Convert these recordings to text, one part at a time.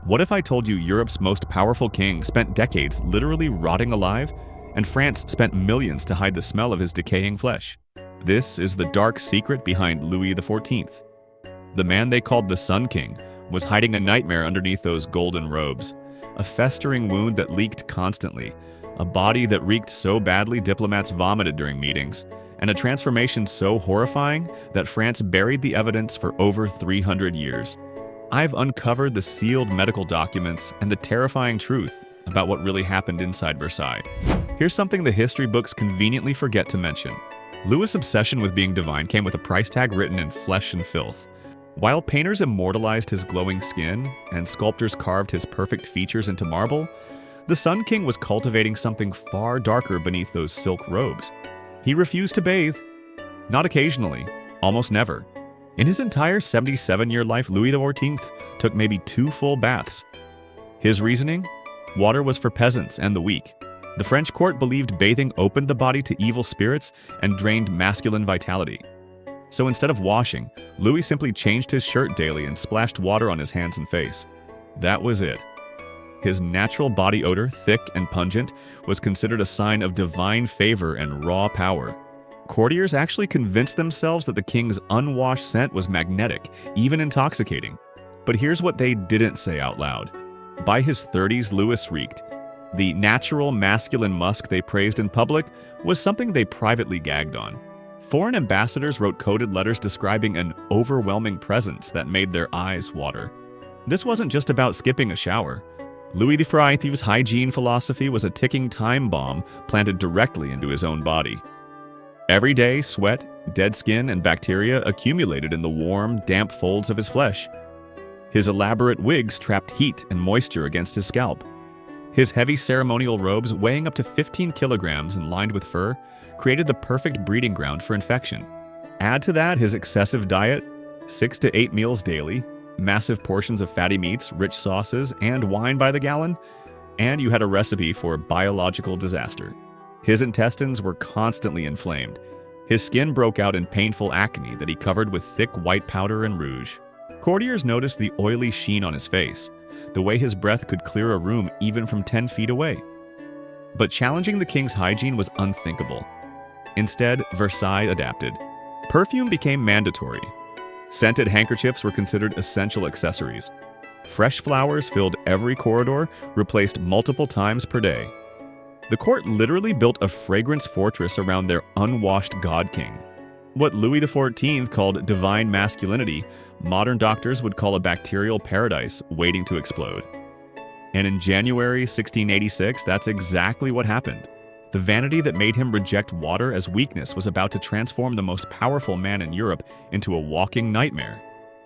What if I told you Europe's most powerful king spent decades literally rotting alive, and France spent millions to hide the smell of his decaying flesh? This is the dark secret behind Louis XIV. The man they called the Sun King was hiding a nightmare underneath those golden robes, a festering wound that leaked constantly, a body that reeked so badly diplomats vomited during meetings, and a transformation so horrifying that France buried the evidence for over 300 years. I've uncovered the sealed medical documents and the terrifying truth about what really happened inside Versailles. Here's something the history books conveniently forget to mention. Louis' obsession with being divine came with a price tag written in flesh and filth. While painters immortalized his glowing skin and sculptors carved his perfect features into marble, the Sun King was cultivating something far darker beneath those silk robes. He refused to bathe. Not occasionally, almost never. In his entire 77-year life, Louis XIV took maybe 2 full baths. His reasoning? Water was for peasants and the weak. The French court believed bathing opened the body to evil spirits and drained masculine vitality. So instead of washing, Louis simply changed his shirt daily and splashed water on his hands and face. That was it. His natural body odor, thick and pungent, was considered a sign of divine favor and raw power. Courtiers actually convinced themselves that the king's unwashed scent was magnetic, even intoxicating. But here's what they didn't say out loud. By his 30s, Louis reeked. The natural masculine musk they praised in public was something they privately gagged on. Foreign ambassadors wrote coded letters describing an overwhelming presence that made their eyes water. This wasn't just about skipping a shower. Louis XIV's hygiene philosophy was a ticking time bomb planted directly into his own body. Every day, sweat, dead skin, and bacteria accumulated in the warm, damp folds of his flesh. His elaborate wigs trapped heat and moisture against his scalp. His heavy ceremonial robes, weighing up to 15 kilograms and lined with fur, created the perfect breeding ground for infection. Add to that his excessive diet, 6 to 8 meals daily, massive portions of fatty meats, rich sauces, and wine by the gallon, and you had a recipe for biological disaster. His intestines were constantly inflamed. His skin broke out in painful acne that he covered with thick white powder and rouge. Courtiers noticed the oily sheen on his face, the way his breath could clear a room even from 10 feet away. But challenging the king's hygiene was unthinkable. Instead, Versailles adapted. Perfume became mandatory. Scented handkerchiefs were considered essential accessories. Fresh flowers filled every corridor, replaced multiple times per day. The court literally built a fragrance fortress around their unwashed god king. What Louis XIV called divine masculinity, modern doctors would call a bacterial paradise waiting to explode. And in January 1686, that's exactly what happened. The vanity that made him reject water as weakness was about to transform the most powerful man in Europe into a walking nightmare.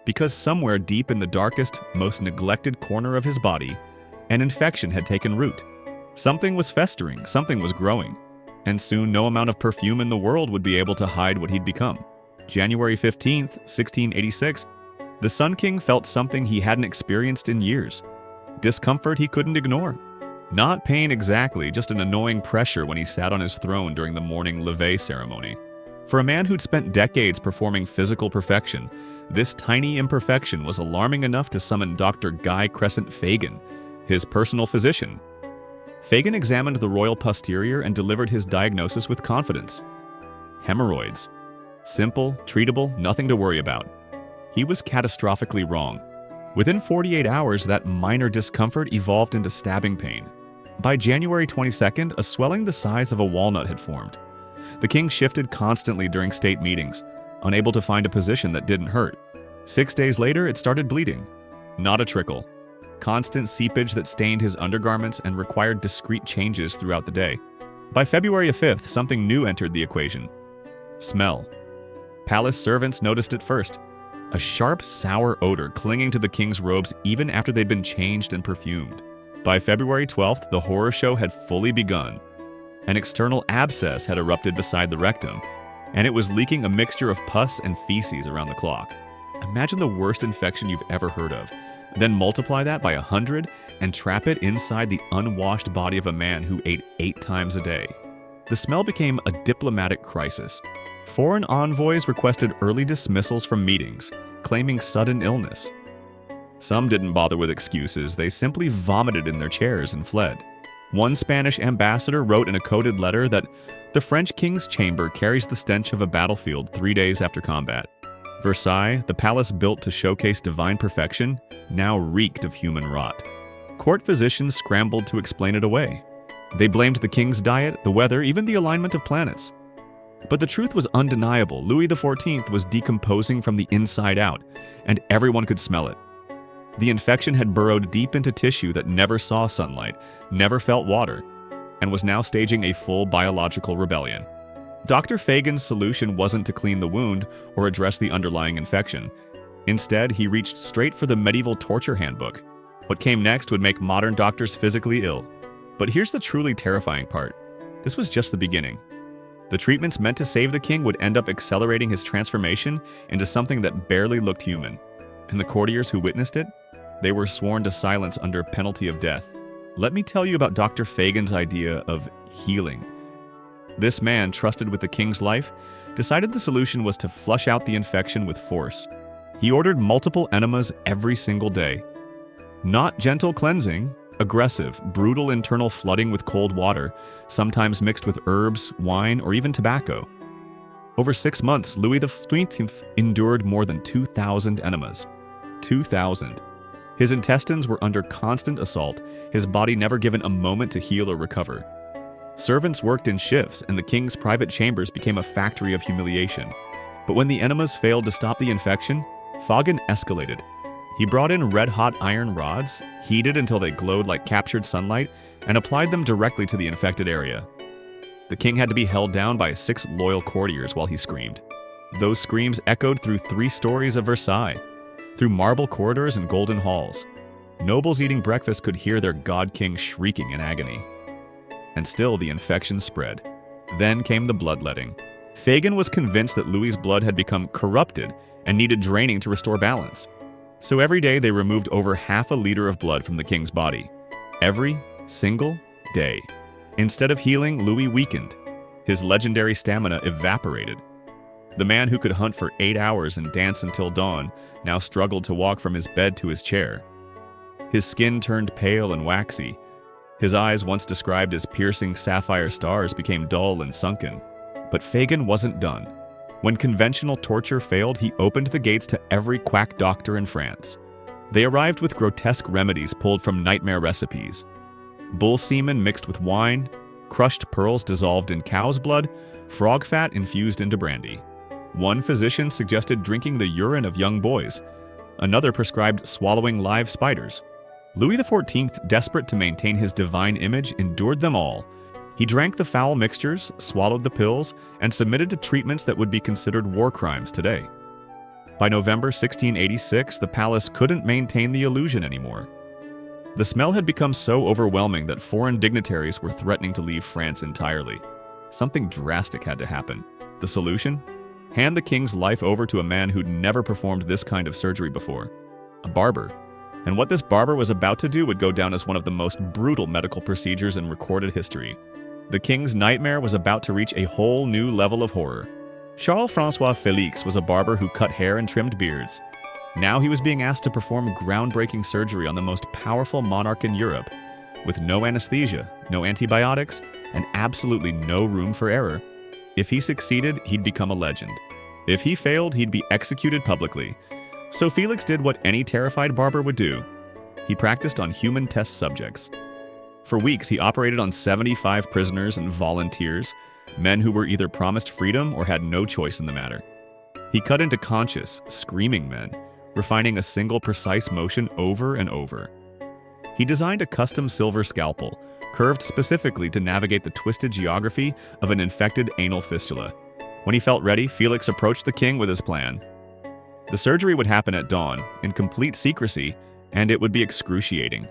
Because somewhere deep in the darkest, most neglected corner of his body, an infection had taken root. Something was festering, something was growing, and soon no amount of perfume in the world would be able to hide what he'd become. January 15th, 1686, the Sun King felt something he hadn't experienced in years. Discomfort he couldn't ignore. Not pain exactly, just an annoying pressure when he sat on his throne during the morning levee ceremony. For a man who'd spent decades performing physical perfection, this tiny imperfection was alarming enough to summon Dr. Guy Crescent Fagan, his personal physician. Fagan examined the royal posterior and delivered his diagnosis with confidence. Hemorrhoids. Simple, treatable, nothing to worry about. He was catastrophically wrong. Within 48 hours, that minor discomfort evolved into stabbing pain. By January 22nd, a swelling the size of a walnut had formed. The king shifted constantly during state meetings, unable to find a position that didn't hurt. 6 days later, it started bleeding. Not a trickle. Constant seepage that stained his undergarments and required discreet changes throughout the day. By February 5th, something new entered the equation. Smell. Palace servants noticed it first. A sharp, sour odor clinging to the king's robes even after they'd been changed and perfumed. By February 12th, the horror show had fully begun. An external abscess had erupted beside the rectum, and it was leaking a mixture of pus and feces around the clock. Imagine the worst infection you've ever heard of. Then multiply that by 100 and trap it inside the unwashed body of a man who ate 8 times a day. The smell became a diplomatic crisis. Foreign envoys requested early dismissals from meetings, claiming sudden illness. Some didn't bother with excuses, they simply vomited in their chairs and fled. One Spanish ambassador wrote in a coded letter that the French king's chamber carries the stench of a battlefield 3 days after combat. Versailles, the palace built to showcase divine perfection, now reeked of human rot. Court physicians scrambled to explain it away. They blamed the king's diet, the weather, even the alignment of planets. But the truth was undeniable. Louis XIV was decomposing from the inside out, and everyone could smell it. The infection had burrowed deep into tissue that never saw sunlight, never felt water, and was now staging a full biological rebellion. Dr. Fagan's solution wasn't to clean the wound or address the underlying infection. Instead, he reached straight for the medieval torture handbook. What came next would make modern doctors physically ill. But here's the truly terrifying part. This was just the beginning. The treatments meant to save the king would end up accelerating his transformation into something that barely looked human. And the courtiers who witnessed it? They were sworn to silence under penalty of death. Let me tell you about Dr. Fagan's idea of healing. This man, trusted with the king's life, decided the solution was to flush out the infection with force. He ordered multiple enemas every single day. Not gentle cleansing, aggressive, brutal internal flooding with cold water, sometimes mixed with herbs, wine, or even tobacco. Over 6 months, Louis XIV endured more than 2,000 enemas. 2,000. His intestines were under constant assault, his body never given a moment to heal or recover. Servants worked in shifts, and the king's private chambers became a factory of humiliation. But when the enemas failed to stop the infection, Fagan escalated. He brought in red-hot iron rods, heated until they glowed like captured sunlight, and applied them directly to the infected area. The king had to be held down by 6 loyal courtiers while he screamed. Those screams echoed through 3 stories of Versailles, through marble corridors and golden halls. Nobles eating breakfast could hear their god-king shrieking in agony. And still the infection spread. Then came the bloodletting. Fagan was convinced that Louis's blood had become corrupted and needed draining to restore balance. So every day they removed over half a liter of blood from the king's body. Every single day. Instead of healing, Louis weakened. His legendary stamina evaporated. The man who could hunt for 8 hours and dance until dawn now struggled to walk from his bed to his chair. His skin turned pale and waxy. His eyes, once described as piercing sapphire stars, became dull and sunken. But Fagan wasn't done. When conventional torture failed, he opened the gates to every quack doctor in France. They arrived with grotesque remedies pulled from nightmare recipes. Bull semen mixed with wine, crushed pearls dissolved in cow's blood, frog fat infused into brandy. One physician suggested drinking the urine of young boys. Another prescribed swallowing live spiders. Louis XIV, desperate to maintain his divine image, endured them all. He drank the foul mixtures, swallowed the pills, and submitted to treatments that would be considered war crimes today. By November 1686, the palace couldn't maintain the illusion anymore. The smell had become so overwhelming that foreign dignitaries were threatening to leave France entirely. Something drastic had to happen. The solution? Hand the king's life over to a man who'd never performed this kind of surgery before. A barber. And what this barber was about to do would go down as one of the most brutal medical procedures in recorded history. The king's nightmare was about to reach a whole new level of horror. Charles-François Félix was a barber who cut hair and trimmed beards. Now he was being asked to perform groundbreaking surgery on the most powerful monarch in Europe, with no anesthesia, no antibiotics, and absolutely no room for error. If he succeeded, he'd become a legend. If he failed, he'd be executed publicly. So Felix did what any terrified barber would do. He practiced on human test subjects. For weeks, he operated on 75 prisoners and volunteers, men who were either promised freedom or had no choice in the matter. He cut into conscious, screaming men, refining a single precise motion over and over. He designed a custom silver scalpel, curved specifically to navigate the twisted geography of an infected anal fistula. When he felt ready, Felix approached the king with his plan. The surgery would happen at dawn, in complete secrecy, and it would be excruciating.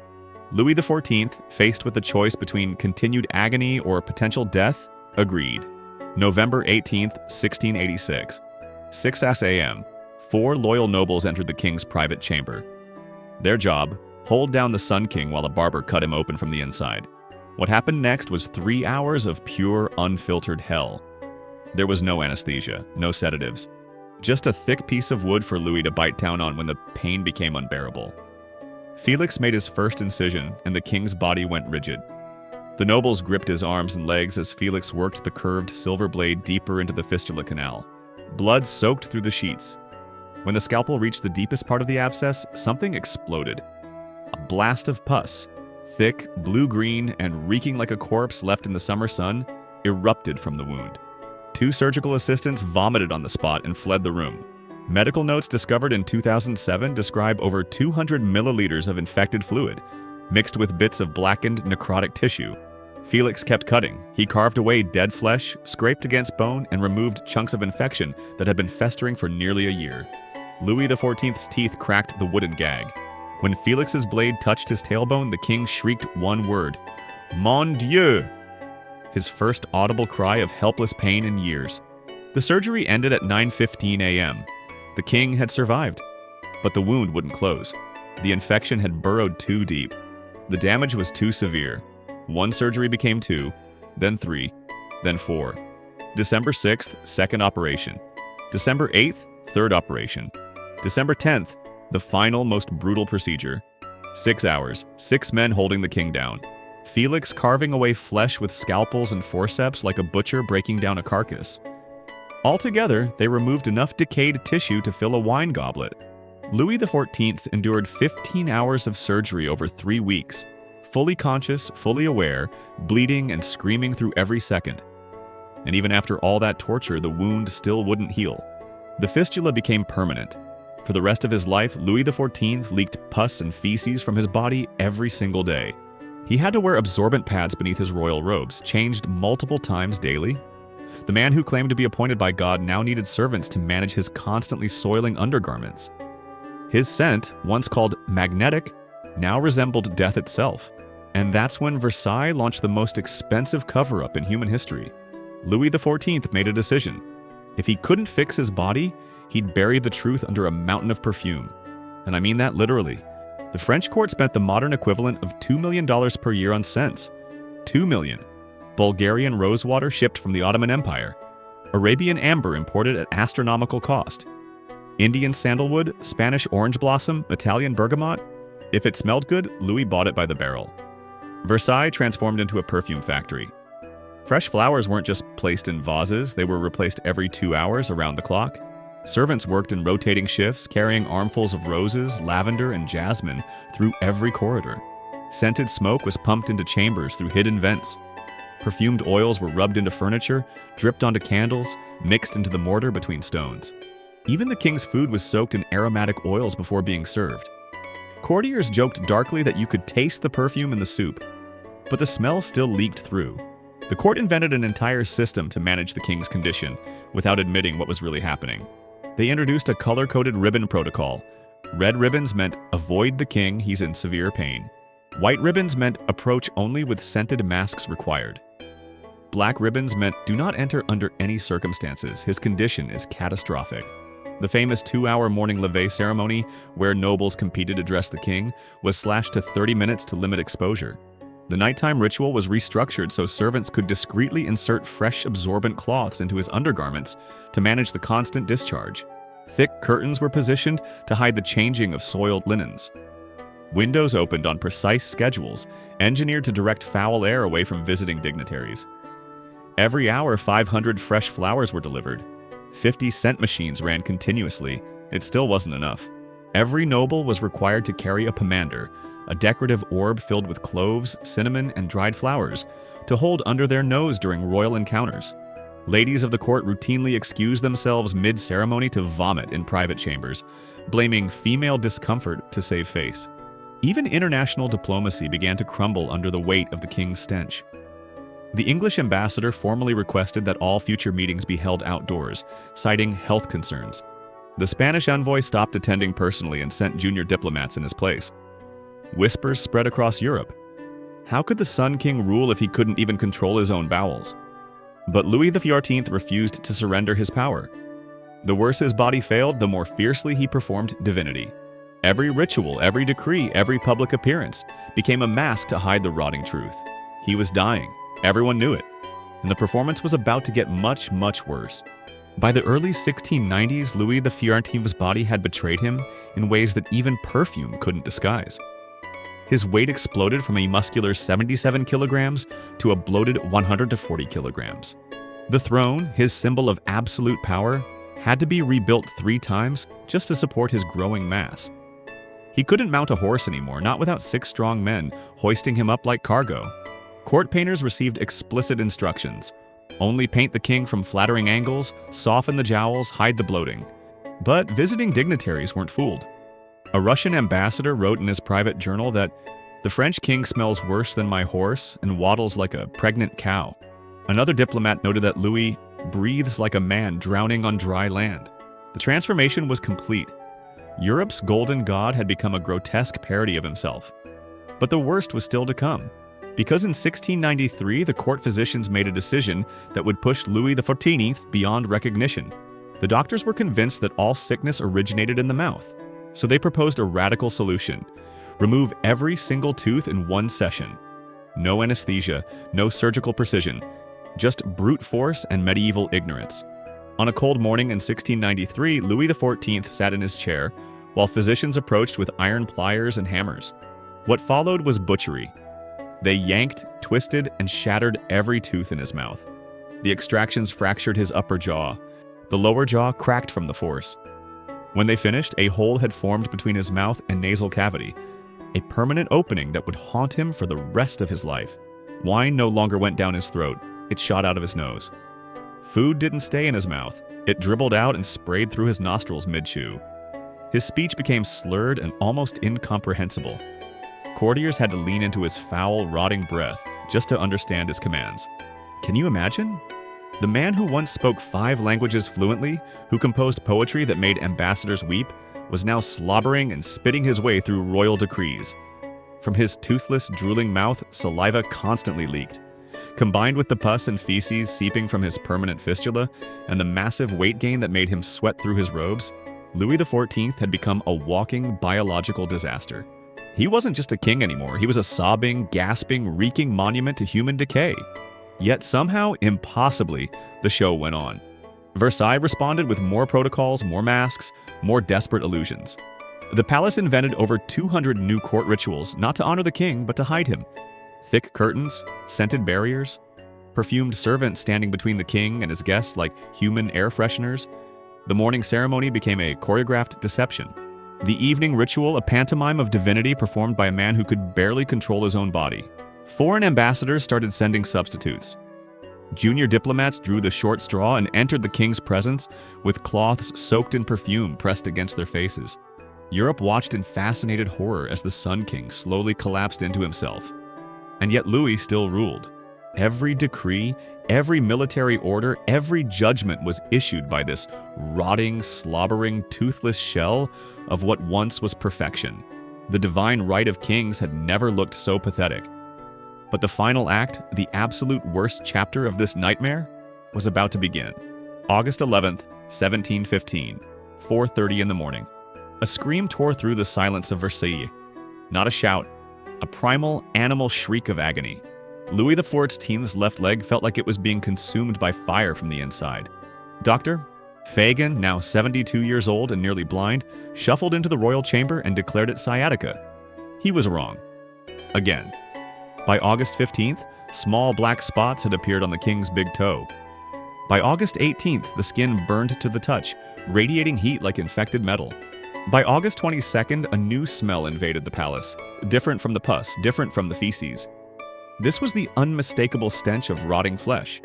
Louis XIV, faced with the choice between continued agony or potential death, agreed. November 18, 1686. 6 a.m. 4 loyal nobles entered the king's private chamber. Their job, hold down the Sun King while a barber cut him open from the inside. What happened next was 3 hours of pure, unfiltered hell. There was no anesthesia, no sedatives. Just a thick piece of wood for Louis to bite down on when the pain became unbearable. Felix made his first incision, and the king's body went rigid. The nobles gripped his arms and legs as Felix worked the curved silver blade deeper into the fistula canal. Blood soaked through the sheets. When the scalpel reached the deepest part of the abscess, something exploded. A blast of pus, thick, blue-green, and reeking like a corpse left in the summer sun, erupted from the wound. 2 surgical assistants vomited on the spot and fled the room. Medical notes discovered in 2007 describe over 200 milliliters of infected fluid, mixed with bits of blackened, necrotic tissue. Felix kept cutting. He carved away dead flesh, scraped against bone, and removed chunks of infection that had been festering for nearly a year. Louis XIV's teeth cracked the wooden gag. When Felix's blade touched his tailbone, the king shrieked one word: "Mon Dieu!" His first audible cry of helpless pain in years. The surgery ended at 9:15 a.m. The king had survived, but the wound wouldn't close. The infection had burrowed too deep. The damage was too severe. 1 surgery became 2, then 3, then 4. December 6th, second operation. December 8th, third operation. December 10th, the final, most brutal procedure. 6 hours, 6 men holding the king down. Felix carving away flesh with scalpels and forceps like a butcher breaking down a carcass. Altogether, they removed enough decayed tissue to fill a wine goblet. Louis XIV endured 15 hours of surgery over 3 weeks, fully conscious, fully aware, bleeding and screaming through every second. And even after all that torture, the wound still wouldn't heal. The fistula became permanent. For the rest of his life, Louis XIV leaked pus and feces from his body every single day. He had to wear absorbent pads beneath his royal robes, changed multiple times daily. The man who claimed to be appointed by God now needed servants to manage his constantly soiling undergarments. His scent, once called magnetic, now resembled death itself. And that's when Versailles launched the most expensive cover-up in human history. Louis XIV made a decision. If he couldn't fix his body, he'd bury the truth under a mountain of perfume. And I mean that literally. The French court spent the modern equivalent of $2 million per year on scents. $2 million. Bulgarian rosewater shipped from the Ottoman Empire. Arabian amber imported at astronomical cost. Indian sandalwood, Spanish orange blossom, Italian bergamot. If it smelled good, Louis bought it by the barrel. Versailles transformed into a perfume factory. Fresh flowers weren't just placed in vases, they were replaced every 2 hours around the clock. Servants worked in rotating shifts, carrying armfuls of roses, lavender, and jasmine through every corridor. Scented smoke was pumped into chambers through hidden vents. Perfumed oils were rubbed into furniture, dripped onto candles, mixed into the mortar between stones. Even the king's food was soaked in aromatic oils before being served. Courtiers joked darkly that you could taste the perfume in the soup, but the smell still leaked through. The court invented an entire system to manage the king's condition without admitting what was really happening. They introduced a color-coded ribbon protocol. Red ribbons meant avoid the king, he's in severe pain. White ribbons meant approach only with scented masks required. Black ribbons meant do not enter under any circumstances, his condition is catastrophic. The famous 2-hour morning levee ceremony, where nobles competed to dress the king, was slashed to 30 minutes to limit exposure. The nighttime ritual was restructured so servants could discreetly insert fresh absorbent cloths into his undergarments to manage the constant discharge. Thick curtains were positioned to hide the changing of soiled linens. Windows opened on precise schedules, engineered to direct foul air away from visiting dignitaries. Every hour, 500 fresh flowers were delivered. 50 scent machines ran continuously. It still wasn't enough. Every noble was required to carry a pomander, a decorative orb filled with cloves, cinnamon, and dried flowers, to hold under their nose during royal encounters. Ladies of the court routinely excused themselves mid-ceremony to vomit in private chambers, blaming female discomfort to save face. Even international diplomacy began to crumble under the weight of the king's stench. The English ambassador formally requested that all future meetings be held outdoors, citing health concerns. The Spanish envoy stopped attending personally and sent junior diplomats in his place. Whispers spread across Europe. How could the Sun King rule if he couldn't even control his own bowels? But Louis XIV refused to surrender his power. The worse his body failed, the more fiercely he performed divinity. Every ritual, every decree, every public appearance became a mask to hide the rotting truth. He was dying. Everyone knew it. And the performance was about to get much, much worse. By the early 1690s, Louis XIV's body had betrayed him in ways that even perfume couldn't disguise. His weight exploded from a muscular 77 kilograms to a bloated 140 kilograms. The throne, his symbol of absolute power, had to be rebuilt 3 times just to support his growing mass. He couldn't mount a horse anymore, not without 6 strong men hoisting him up like cargo. Court painters received explicit instructions. Only paint the king from flattering angles, soften the jowls, hide the bloating. But visiting dignitaries weren't fooled. A Russian ambassador wrote in his private journal that the French king smells worse than my horse and waddles like a pregnant cow. Another diplomat noted that Louis breathes like a man drowning on dry land. The transformation was complete. Europe's golden god had become a grotesque parody of himself. But the worst was still to come. Because in 1693, the court physicians made a decision that would push Louis XIV beyond recognition. The doctors were convinced that all sickness originated in the mouth. So they proposed a radical solution: remove every single tooth in one session. No anesthesia, no surgical precision, just brute force and medieval ignorance. On a cold morning in 1693, Louis XIV sat in his chair while physicians approached with iron pliers and hammers. What followed was butchery. They yanked, twisted, and shattered every tooth in his mouth. The extractions fractured his upper jaw. The lower jaw cracked from the force. When they finished, a hole had formed between his mouth and nasal cavity, a permanent opening that would haunt him for the rest of his life. Wine no longer went down his throat, it shot out of his nose. Food didn't stay in his mouth, it dribbled out and sprayed through his nostrils mid-chew. His speech became slurred and almost incomprehensible. Courtiers had to lean into his foul, rotting breath just to understand his commands. Can you imagine? The man who once spoke 5 languages fluently, who composed poetry that made ambassadors weep, was now slobbering and spitting his way through royal decrees. From his toothless, drooling mouth, saliva constantly leaked. Combined with the pus and feces seeping from his permanent fistula and the massive weight gain that made him sweat through his robes, Louis XIV had become a walking biological disaster. He wasn't just a king anymore, he was a sobbing, gasping, reeking monument to human decay. Yet somehow, impossibly, the show went on. Versailles responded with more protocols, more masks, more desperate illusions. The palace invented over 200 new court rituals, not to honor the king, but to hide him. Thick curtains, scented barriers, perfumed servants standing between the king and his guests like human air fresheners. The morning ceremony became a choreographed deception. The evening ritual, a pantomime of divinity performed by a man who could barely control his own body. Foreign ambassadors started sending substitutes. Junior diplomats drew the short straw and entered the king's presence with cloths soaked in perfume pressed against their faces. Europe watched in fascinated horror as the Sun King slowly collapsed into himself. And yet Louis still ruled. Every decree, every military order, every judgment was issued by this rotting, slobbering, toothless shell of what once was perfection. The divine right of kings had never looked so pathetic. But the final act, the absolute worst chapter of this nightmare, was about to begin. August 11th, 1715, 4:30 in the morning. A scream tore through the silence of Versailles. Not a shout, a primal, animal shriek of agony. Louis XIV's left leg felt like it was being consumed by fire from the inside. Dr. Fagin, now 72 years old and nearly blind, shuffled into the royal chamber and declared it sciatica. He was wrong. Again. By August 15th, small black spots had appeared on the king's big toe. By August 18th, the skin burned to the touch, radiating heat like infected metal. By August 22nd, a new smell invaded the palace, different from the pus, different from the feces. This was the unmistakable stench of rotting flesh.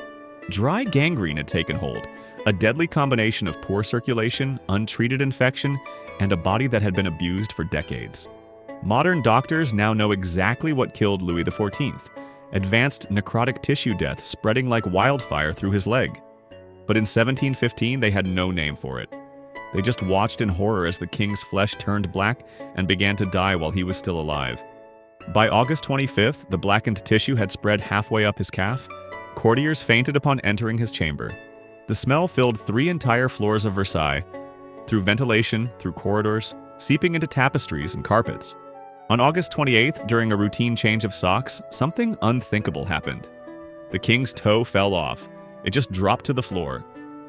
Dry gangrene had taken hold, a deadly combination of poor circulation, untreated infection, and a body that had been abused for decades. Modern doctors now know exactly what killed Louis XIV, advanced necrotic tissue death spreading like wildfire through his leg. But in 1715, they had no name for it. They just watched in horror as the king's flesh turned black and began to die while he was still alive. By August 25th, the blackened tissue had spread halfway up his calf. Courtiers fainted upon entering his chamber. The smell filled 3 entire floors of Versailles, through ventilation, through corridors, seeping into tapestries and carpets. On August 28th, during a routine change of socks, something unthinkable happened. The king's toe fell off. It just dropped to the floor.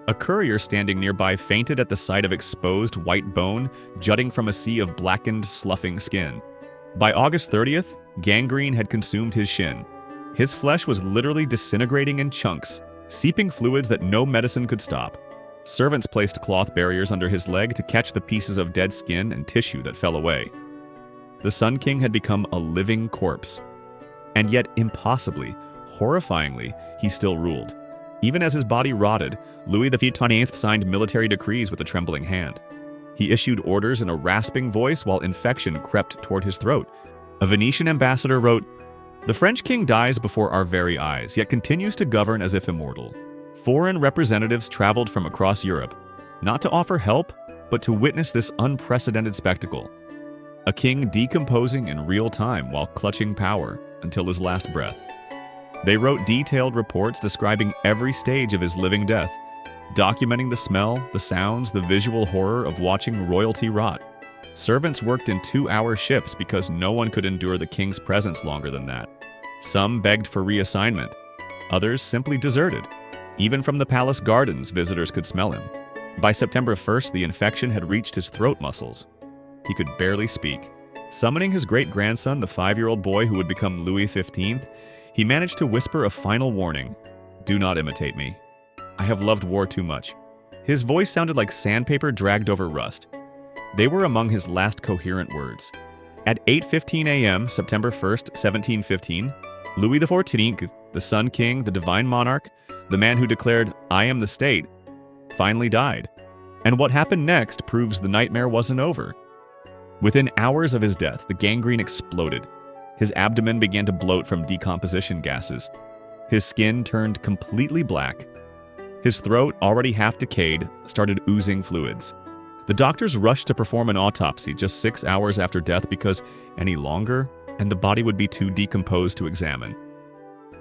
A courier standing nearby fainted at the sight of exposed white bone jutting from a sea of blackened, sloughing skin. By August 30th, gangrene had consumed his shin. His flesh was literally disintegrating in chunks, seeping fluids that no medicine could stop. Servants placed cloth barriers under his leg to catch the pieces of dead skin and tissue that fell away. The Sun King had become a living corpse. And yet, impossibly, horrifyingly, he still ruled. Even as his body rotted, Louis XIV signed military decrees with a trembling hand. He issued orders in a rasping voice while infection crept toward his throat. A Venetian ambassador wrote, "The French king dies before our very eyes, yet continues to govern as if immortal." Foreign representatives traveled from across Europe, not to offer help, but to witness this unprecedented spectacle. A king decomposing in real time while clutching power until his last breath. They wrote detailed reports describing every stage of his living death, documenting the smell, the sounds, the visual horror of watching royalty rot. Servants worked in 2-hour shifts because no one could endure the king's presence longer than that. Some begged for reassignment. Others simply deserted. Even from the palace gardens, visitors could smell him. By September 1st, the infection had reached his throat muscles. He could barely speak. Summoning his great-grandson, the 5-year-old boy who would become Louis XV, he managed to whisper a final warning. "Do not imitate me. I have loved war too much." His voice sounded like sandpaper dragged over rust. They were among his last coherent words. At 8:15 a.m., September 1st, 1715, Louis XIV, the Sun King, the divine monarch, the man who declared, "I am the state," finally died. And what happened next proves the nightmare wasn't over. Within hours of his death, the gangrene exploded. His abdomen began to bloat from decomposition gases. His skin turned completely black. His throat, already half decayed, started oozing fluids. The doctors rushed to perform an autopsy just 6 hours after death because any longer, and the body would be too decomposed to examine.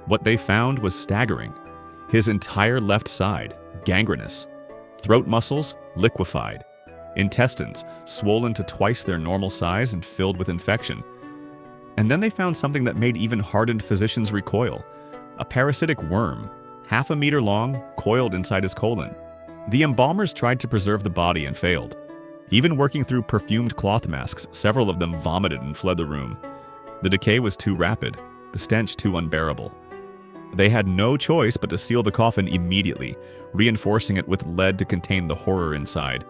What they found was staggering. His entire left side, gangrenous. Throat muscles, liquefied. Intestines, swollen to twice their normal size and filled with infection. And then they found something that made even hardened physicians recoil. A parasitic worm, half a meter long, coiled inside his colon. The embalmers tried to preserve the body and failed. Even working through perfumed cloth masks, several of them vomited and fled the room. The decay was too rapid, the stench too unbearable. They had no choice but to seal the coffin immediately, reinforcing it with lead to contain the horror inside.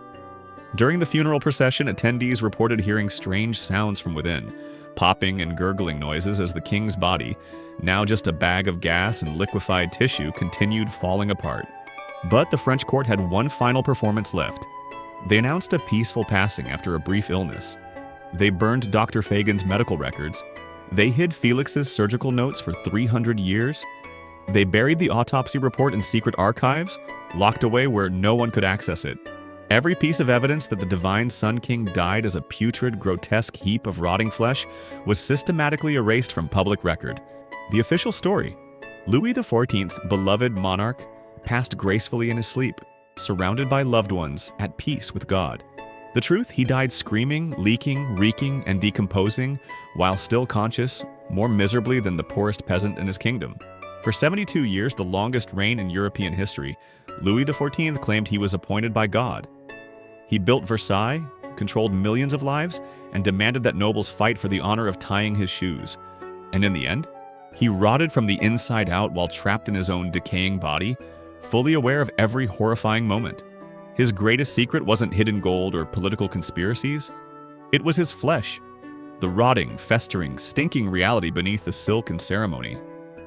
During the funeral procession, attendees reported hearing strange sounds from within, popping and gurgling noises as the king's body, now just a bag of gas and liquefied tissue, continued falling apart. But the French court had one final performance left. They announced a peaceful passing after a brief illness. They burned Dr. Fagan's medical records. They hid Felix's surgical notes for 300 years. They buried the autopsy report in secret archives, locked away where no one could access it. Every piece of evidence that the divine Sun King died as a putrid, grotesque heap of rotting flesh was systematically erased from public record. The official story: Louis XIV, beloved monarch, passed gracefully in his sleep, surrounded by loved ones, at peace with God. The truth: he died screaming, leaking, reeking, and decomposing, while still conscious, more miserably than the poorest peasant in his kingdom. For 72 years, the longest reign in European history, Louis XIV claimed he was appointed by God. He built Versailles, controlled millions of lives, and demanded that nobles fight for the honor of tying his shoes. And in the end, he rotted from the inside out while trapped in his own decaying body, fully aware of every horrifying moment. His greatest secret wasn't hidden gold or political conspiracies. It was his flesh, the rotting, festering, stinking reality beneath the silk and ceremony.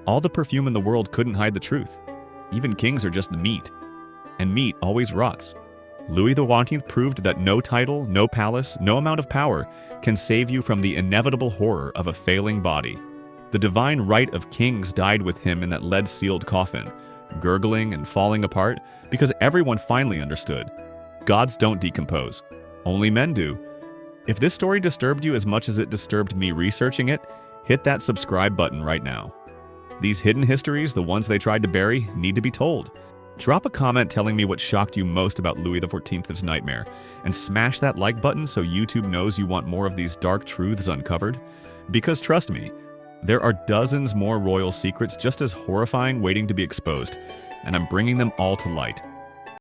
All the perfume in the world couldn't hide the truth. Even kings are just meat, and meat always rots. Louis XIV proved that no title, no palace, no amount of power can save you from the inevitable horror of a failing body. The divine right of kings died with him in that lead-sealed coffin, gurgling and falling apart because everyone finally understood. Gods don't decompose. Only men do. If this story disturbed you as much as it disturbed me researching it, hit that subscribe button right now. These hidden histories, the ones they tried to bury, need to be told. Drop a comment telling me what shocked you most about Louis XIV's nightmare, and smash that like button so YouTube knows you want more of these dark truths uncovered. Because trust me, there are dozens more royal secrets just as horrifying waiting to be exposed, and I'm bringing them all to light.